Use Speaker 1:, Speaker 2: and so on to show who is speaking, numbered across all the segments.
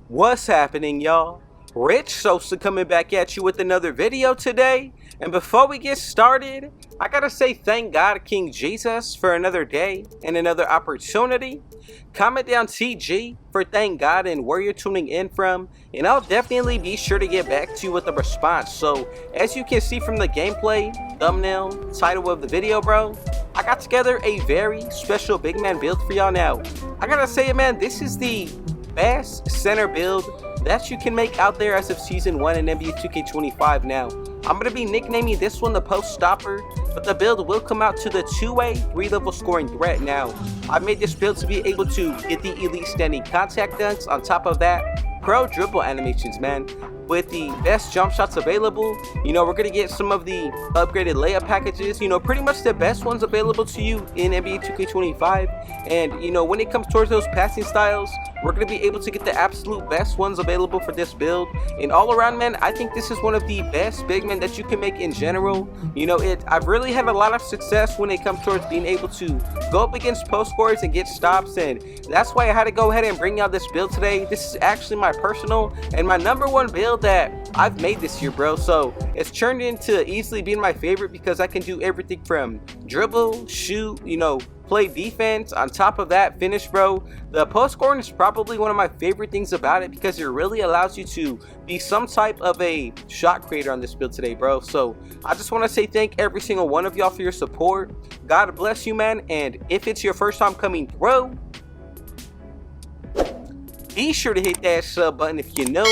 Speaker 1: What's happening, y'all? Rich Sosa coming back at you with another video today. And before we get started, I gotta say thank God King Jesus for another day and another opportunity. Comment down TG for thank God and where you're tuning in from, and I'll definitely be sure to get back to you with a response. So as you can see from the gameplay, thumbnail, title of the video, bro, I got together a very special big man build for y'all. Now I gotta say it, man, this is the best center build that you can make out there as of season 1 in NBA 2K25. Now I'm going to be nicknaming this one the post stopper, but the build will come out to the 2-way 3-level scoring threat. Now I made this build to be able to get the elite standing contact dunks, on top of that pro dribble animations, man, with the best jump shots available. You know, we're going to get some of the upgraded layup packages, you know, pretty much the best ones available to you in NBA 2K25. And you know, when it comes towards those passing styles, we're going to be able to get the absolute best ones available for this build. And all around, man, I think this is one of the best big men that you can make in general. You know, I've really had a lot of success when it comes towards being able to go up against post scorers and get stops, and that's why I had to go ahead and bring out this build today. This is actually my personal and my #1 build that I've made this year, bro. So it's turned into easily being my favorite because I can do everything from dribble, shoot, you know, play defense, on top of that finish, bro. The post scoring is probably one of my favorite things about it because it really allows you to be some type of a shot creator on this build today, bro. So I just want to say thank every single one of y'all for your support. God bless you, man. And if it's your first time coming through, be sure to hit that sub button if you know,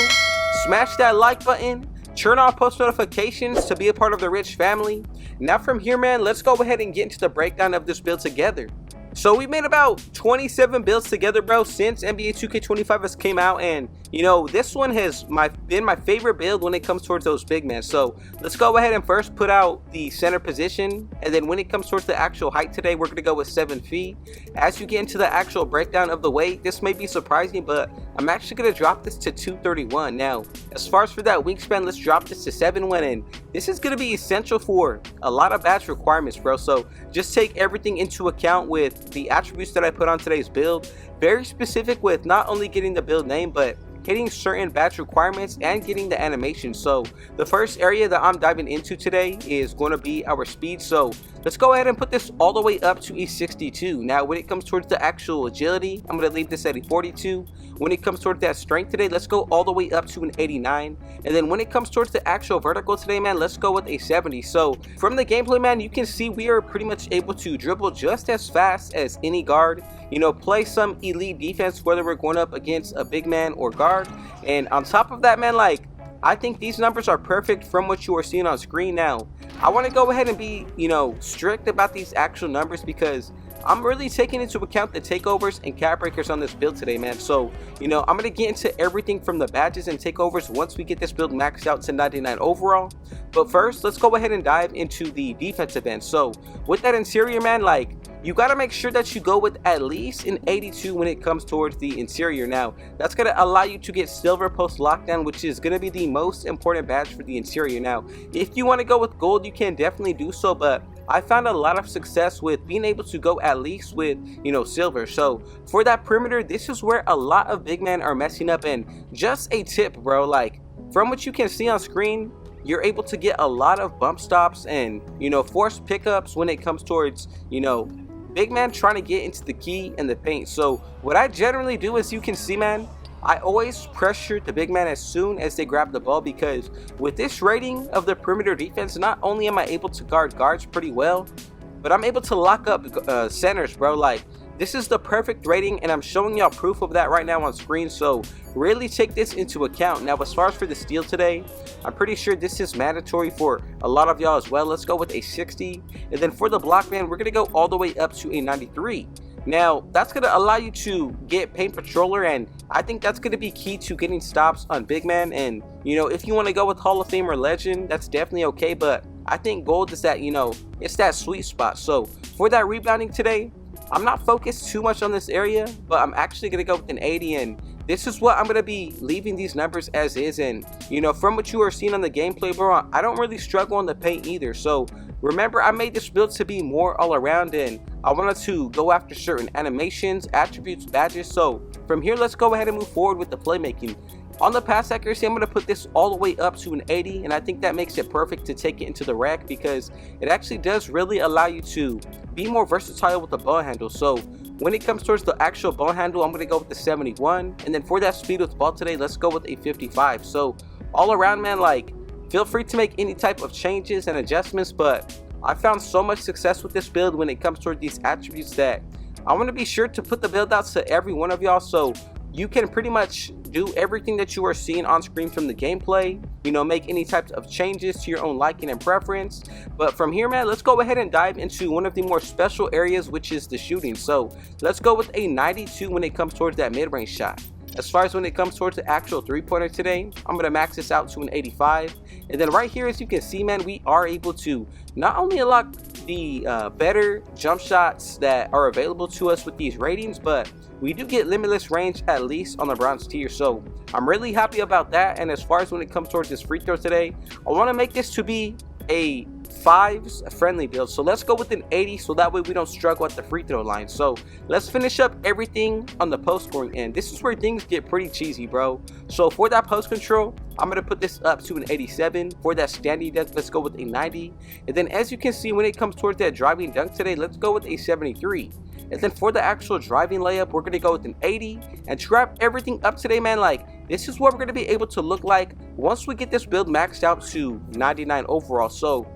Speaker 1: smash that like button, turn on post notifications to be a part of the Rich family. Now from here, man, let's go ahead and get into the breakdown of this build together. So we made about 27 builds together, bro, since NBA 2K25 has came out, and you know, this one has been my favorite build when it comes towards those big men. So let's go ahead and first put out the center position, and then when it comes towards the actual height today, we're gonna go with 7 feet. As you get into the actual breakdown of the weight, this may be surprising, but I'm actually gonna drop this to 231. Now as far as for that wingspan, let's drop this to 7'1", and this is gonna be essential for a lot of badge requirements, bro. So just take everything into account with the attributes that I put on today's build. Very specific with not only getting the build name, but hitting certain batch requirements and getting the animation. So the first area that I'm diving into today is going to be our speed. So let's go ahead and put this all the way up to a 62. Now when it comes towards the actual agility, I'm going to leave this at a 42. When it comes towards that strength today, let's go all the way up to an 89. And then when it comes towards the actual vertical today, man, let's go with a 70. So from the gameplay, man, you can see we are pretty much able to dribble just as fast as any guard, you know, play some elite defense, whether we're going up against a big man or guard. And on top of that, man, like, I think these numbers are perfect from what you are seeing on screen. Now I want to go ahead and be, you know, strict about these actual numbers because I'm really taking into account the takeovers and cap breakers on this build today, man. So, you know, I'm going to get into everything from the badges and takeovers once we get this build maxed out to 99 overall. But first, let's go ahead and dive into the defensive end. So with that interior, man, like, you got to make sure that you go with at least an 82 when it comes towards the interior. Now that's going to allow you to get silver post lockdown, which is going to be the most important badge for the interior. Now if you want to go with gold, you can definitely do so, but I found a lot of success with being able to go at least with, you know, silver. So for that perimeter, this is where a lot of big men are messing up. And just a tip, bro, like from what you can see on screen, you're able to get a lot of bump stops and, you know, forced pickups when it comes towards, you know, big man trying to get into the key and the paint. So what I generally do, as you can see, man, I always pressure the big man as soon as they grab the ball, because with this rating of the perimeter defense, not only am I able to guard guards pretty well, but I'm able to lock up centers, bro. Like, this is the perfect rating, and I'm showing y'all proof of that right now on screen. So really take this into account. Now as far as for the steal today, I'm pretty sure this is mandatory for a lot of y'all as well. Let's go with a 60. And then for the block, man, we're gonna go all the way up to a 93. Now that's going to allow you to get paint patroller, and I think that's going to be key to getting stops on big man. And you know, if you want to go with Hall of Fame or legend, that's definitely okay, but I think gold is that, you know, it's that sweet spot. So for that rebounding today, I'm not focused too much on this area, but I'm actually going to go with an 80, and this is what I'm going to be leaving these numbers as is. And you know, from what you are seeing on the gameplay, bro, I don't really struggle on the paint either. So remember, I made this build to be more all around, and I wanted to go after certain animations, attributes, badges. So from here, let's go ahead and move forward with the playmaking. On the pass accuracy, I'm going to put this all the way up to an 80, and I think that makes it perfect to take it into the rack, because it actually does really allow you to be more versatile with the ball handle. So when it comes towards the actual ball handle, I'm going to go with the 71, and then for that speed with ball today, let's go with a 55. So all around, man, like, feel free to make any type of changes and adjustments, but I found so much success with this build when it comes toward these attributes that I want to be sure to put the build out to every one of y'all, so you can pretty much do everything that you are seeing on screen from the gameplay, you know, make any types of changes to your own liking and preference. But from here, man, let's go ahead and dive into one of the more special areas, which is the shooting. So let's go with a 92 when it comes towards that mid-range shot. As far as when it comes towards the actual three-pointer today, I'm going to max this out to an 85. And then right here, as you can see, man, we are able to not only unlock the better jump shots that are available to us with these ratings, but we do get limitless range, at least on the bronze tier. So I'm really happy about that. And as far as when it comes towards this free throw today, I want to make this to be a 5s friendly build. So let's go with an 80, so that way we don't struggle at the free throw line. So let's finish up everything on the post scoring end. This is where things get pretty cheesy, bro. So for that post control, I'm going to put this up to an 87. For that standing dunk, let's go with a 90. And then as you can see, when it comes towards that driving dunk today, let's go with a 73. And then for the actual driving layup, we're going to go with an 80. And to wrap everything up today, man, like, this is what we're going to be able to look like once we get this build maxed out to 99 overall. So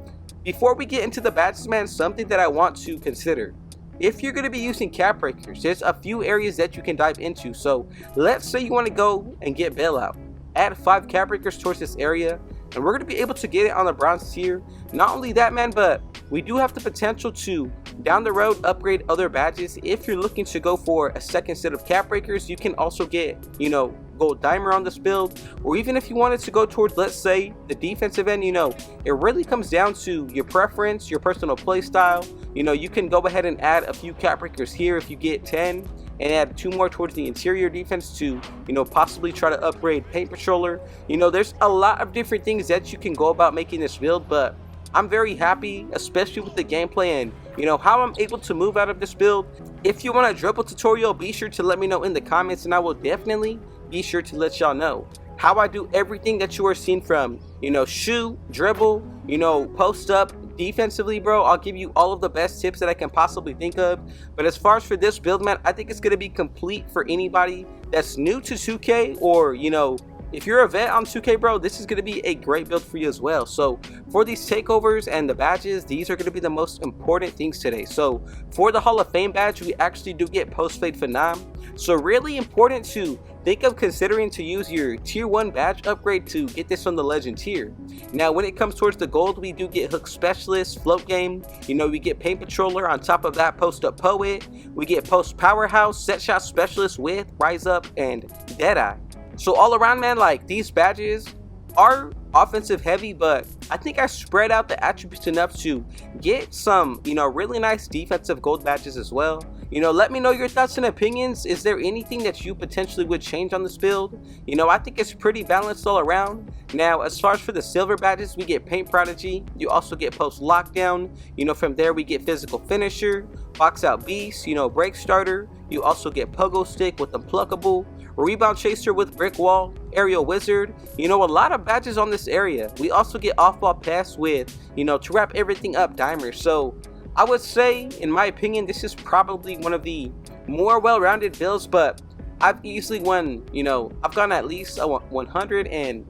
Speaker 1: before we get into the badges, man, something that I want to consider. If you're going to be using cap breakers, there's a few areas that you can dive into. So let's say you want to go and get bailout. Add 5 cap breakers towards this area, and we're going to be able to get it on the bronze tier. Not only that, man, but we do have the potential to down the road upgrade other badges. If you're looking to go for a second set of cap breakers, you can also get, you know, gold dimer on this build. Or even if you wanted to go towards, let's say, the defensive end, you know, it really comes down to your preference, your personal play style. You know, you can go ahead and add a few cap breakers here if you get 10, and add 2 more towards the interior defense to, you know, possibly try to upgrade paint patroller. You know, there's a lot of different things that you can go about making this build, but I'm very happy, especially with the gameplay and, you know, how I'm able to move out of this build. If you want a dribble tutorial, be sure to let me know in the comments, and I will definitely be sure to let y'all know how I do everything that you are seeing from, you know, shoot, dribble, you know, post up, defensively, bro. I'll give you all of the best tips that I can possibly think of. But as far as for this build, man, I think it's going to be complete for anybody that's new to 2K, or, you know, if you're a vet on 2K, bro, this is going to be a great build for you as well. So for these takeovers and the badges, these are going to be the most important things today. So for the Hall of Fame badge, we actually do get post-fade phenom. So really important to think of considering to use your tier 1 badge upgrade to get this on the legend tier. Now when it comes towards the gold, we do get hook specialist, float game, you know, we get paint patroller. On top of that, post up poet, we get post powerhouse, set shot specialist with rise up and deadeye. So all around, man, like, these badges are offensive heavy, but I think I spread out the attributes enough to get some, you know, really nice defensive gold badges as well. You know, let me know your thoughts and opinions. Is there anything that you potentially would change on this build? You know, I think it's pretty balanced all around. Now, as far as for the silver badges, we get paint prodigy. You also get post lockdown. You know, from there we get physical finisher, box out beast, you know, break starter. You also get pogo stick with unpluckable, rebound chaser with brick wall, aerial wizard. You know, a lot of badges on this area. We also get off ball pass with, you know, to wrap everything up, dimer. So I would say, in my opinion, this is probably one of the more well-rounded builds, but I've easily won, you know, I've gone at least 100 and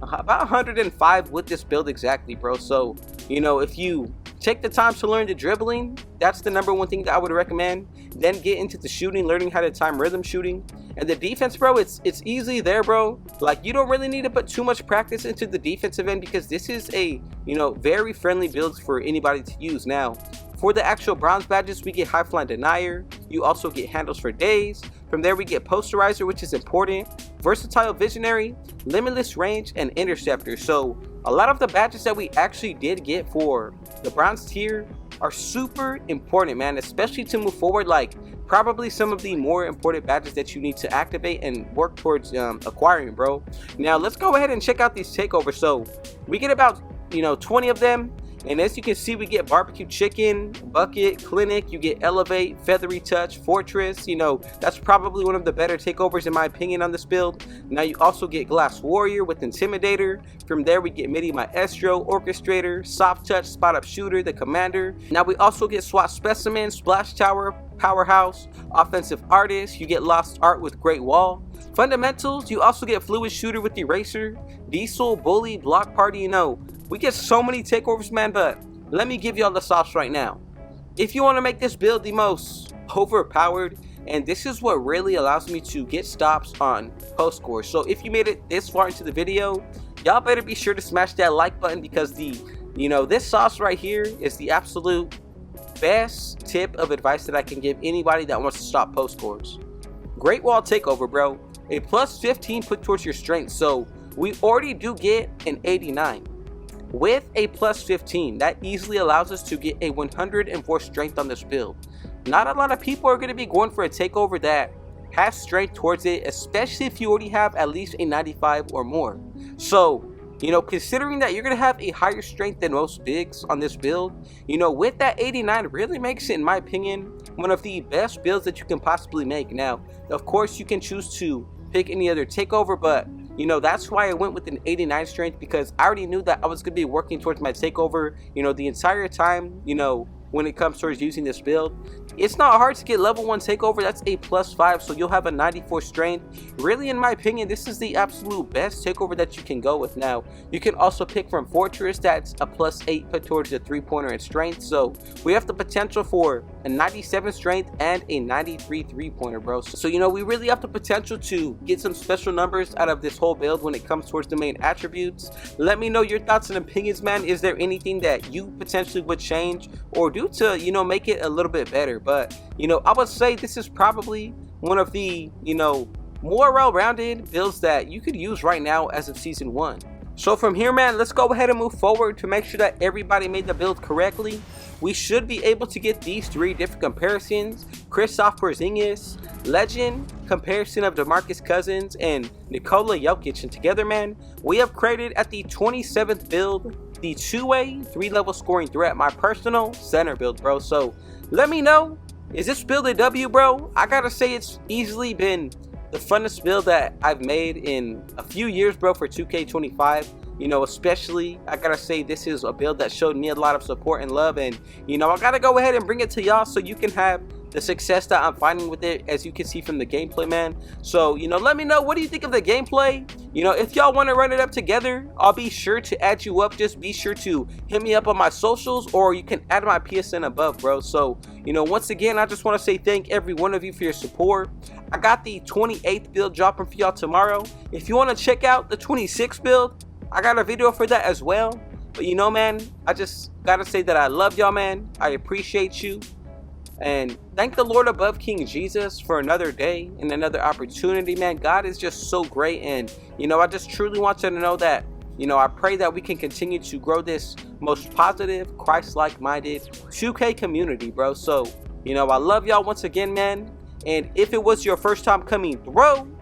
Speaker 1: about 105 with this build exactly, bro. So, you know, if you take the time to learn the dribbling, that's the #1 thing that I would recommend. Then get into the shooting, learning how to time rhythm shooting. And the defense, bro, it's easy there, bro. Like, you don't really need to put too much practice into the defensive end, because this is a, you know, very friendly build for anybody to use. Now, for the actual bronze badges, we get high flying denier. You also get handles for days. From there we get posterizer, which is important, versatile visionary, limitless range, and interceptor. So a lot of the badges that we actually did get for the bronze tier are super important, man, especially to move forward. Like, probably some of the more important badges that you need to activate and work towards acquiring, bro. Now let's go ahead and check out these takeovers. So we get about, you know, 20 of them. And as you can see, we get barbecue chicken, bucket, clinic, you get elevate, feathery touch, fortress. You know, that's probably one of the better takeovers in my opinion on this build. Now you also get glass warrior with intimidator. From there we get midi maestro, orchestrator, soft touch, spot up shooter, the commander. Now we also get SWAT specimen, splash tower, powerhouse, offensive artist. You get lost art with great wall. Fundamentals, you also get fluid shooter with eraser, diesel, bully, block party. You know, we get so many takeovers, man, but let me give y'all the sauce right now. If you want to make this build the most overpowered, and this is what really allows me to get stops on post scores. So if you made it this far into the video, y'all better be sure to smash that like button, because this sauce right here is the absolute best tip of advice that I can give anybody that wants to stop post scores. Great wall takeover, bro. A plus 15 put towards your strength, so we already do get an 89. With a plus 15, that easily allows us to get a 104 strength on this build. Not a lot of people are going to be going for a takeover that has strength towards it, especially if you already have at least a 95 or more. So, you know, considering that you're going to have a higher strength than most bigs on this build, you know, with that 89 really makes it, in my opinion, one of the best builds that you can possibly make. Now, of course, you can choose to pick any other takeover, but you know, that's why I went with an 89 strength, because I already knew that I was going to be working towards my takeover, you know, the entire time, you know, when it comes towards using this build. It's not hard to get level 1 takeover. That's a plus 5, so you'll have a 94 strength. Really, in my opinion, this is the absolute best takeover that you can go with. Now, you can also pick from fortress, that's a plus 8 put towards the 3-pointer and strength. So we have the potential for a 97 strength and a 93 3-pointer, bro. So you know, we really have the potential to get some special numbers out of this whole build when it comes towards the main attributes. Let me know your thoughts and opinions, man. Is there anything that you potentially would change or do to, you know, make it a little bit better? But you know, I would say this is probably one of the, you know, more well-rounded builds that you could use right now as of season 1. So from here, man, let's go ahead and move forward to make sure that everybody made the build correctly. We should be able to get these 3 different comparisons: Kristaps Porzingis, legend comparison of DeMarcus Cousins, and Nikola Jokic. And together, man, we have created at the 27th build the 2-way 3-level scoring threat, my personal center build, bro. So let me know, is this build a W, bro? I gotta say, it's easily been the funnest build that I've made in a few years, bro, for 2K25. You know, especially, I gotta say, this is a build that showed me a lot of support and love, and you know, I gotta go ahead and bring it to y'all so you can have the success that I'm finding with it, as you can see from the gameplay, man. So, you know, let me know, what do you think of the gameplay? You know, if y'all want to run it up together, I'll be sure to add you up. Just be sure to hit me up on my socials, or you can add my PSN above, bro. So, you know, once again, I just want to say thank every one of you for your support. I got the 28th build dropping for y'all tomorrow. If you want to check out the 26th build, I got a video for that as well. But you know, man, I just gotta say that I love y'all, man. I appreciate you. And thank the Lord above, King Jesus, for another day and another opportunity, man. God is just so great. And, you know, I just truly want you to know that, you know, I pray that we can continue to grow this most positive, Christ-like minded 2K community, bro. So, you know, I love y'all once again, man. And if it was your first time coming through,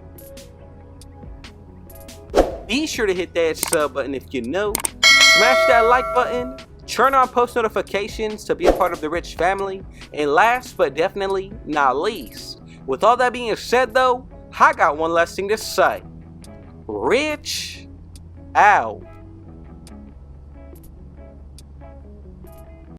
Speaker 1: be sure to hit that sub button if you know. Smash that like button. Turn on post notifications to be a part of the rich family. And last but definitely not least, with all that being said though, I got one last thing to say. Rich out.